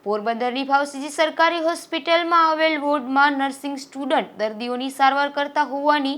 પોરબંદરની ભાવસીજી સરકારી હોસ્પિટલમાં આવેલ વોર્ડમાં નર્સિંગ સ્ટુડન્ટ દર્દીઓની સારવાર કરતા હોવાની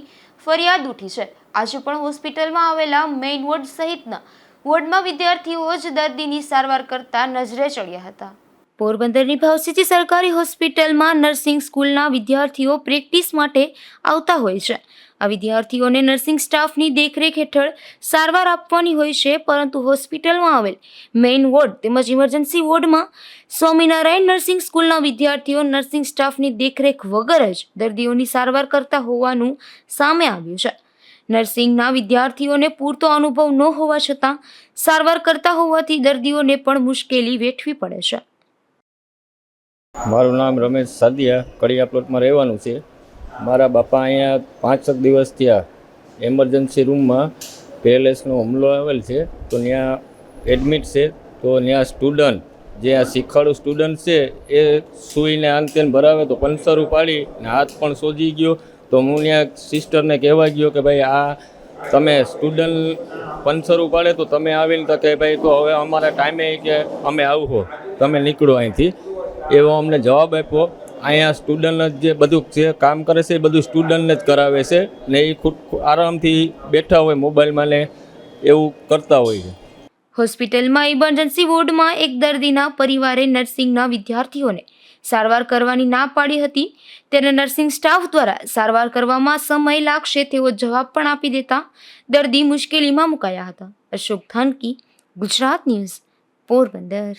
ફરિયાદ ઉઠી છે। આજે પણ હોસ્પિટલમાં આવેલા મેઇન વોર્ડ સહિતના વોર્ડમાં વિદ્યાર્થીઓ જ દર્દીની સારવાર કરતા નજરે ચડ્યા હતા। પોરબંદરની ભાવસીજી સરકારી હોસ્પિટલમાં નર્સિંગ સ્કૂલના વિદ્યાર્થીઓ પ્રેક્ટિસ માટે આવતા હોય છે। આ વિદ્યાર્થીઓને નર્સિંગ સ્ટાફની દેખરેખ હેઠળ સારવાર આપવાની હોય છે, પરંતુ હોસ્પિટલમાં આવેલ મેઇન વોર્ડ તેમજ ઇમરજન્સી વોર્ડમાં સ્વામિનારાયણ નર્સિંગ સ્કૂલના વિદ્યાર્થીઓ નર્સિંગ સ્ટાફની દેખરેખ વગર જ દર્દીઓની સારવાર કરતા હોવાનું સામે આવ્યું છે। નર્સિંગના વિદ્યાર્થીઓને પૂરતો અનુભવ ન હોવા છતાં સારવાર કરતા હોવાથી દર્દીઓને પણ મુશ્કેલી વેઠવી પડે છે। મારું નામ રમેશ સાદિયા, કડિયા પ્લોટમાં રહેવાનું છે। મારા બાપા અહીંયા 5-6 દિવસ થયા એમરજન્સી રૂમમાં પેરેલાઇસનો હુમલો આવેલ છે, તો ત્યાં એડમિટ છે। તો ત્યાં સ્ટુડન્ટ જે આ શીખવાડું સ્ટુડન્ટ છે એ સૂઈને આંતેન ભરાવે તો પંચરું પાડી ને હાથ પણ સોજી ગયો। તો હું ત્યાં સિસ્ટરને કહેવા ગયો કે ભાઈ આ તમે સ્ટુડન્ટ પંચરું પાડે તો તમે આવીને તો કે ભાઈ તો હવે અમારા ટાઈમે કે અમે આવો તમે નીકળો અહીંથી, એવો અમને જવાબ આપ્યો। અહીંયા સ્ટુડન્ટ જે બધું જે કામ કરે છે એ બધું સ્ટુડન્ટને જ કરાવે છે ને એ ખુદ આરામથી બેઠા હોય મોબાઈલમાં ને એવું કરતા હોય છે। હોસ્પિટલમાં ઇમરજન્સી વોર્ડમાં એક દર્દીના પરિવારે નર્સિંગના વિદ્યાર્થીઓને સારવાર કરવાની ના પાડી હતી, ત્યારે નર્સિંગ સ્ટાફ દ્વારા સારવાર કરવામાં સમય લાગશે તેવો જવાબ પણ આપી દેતા દર્દી મુશ્કેલીમાં મુકાયા હતા। અશોક થાનકી, ગુજરાત ન્યૂઝ, પોરબંદર।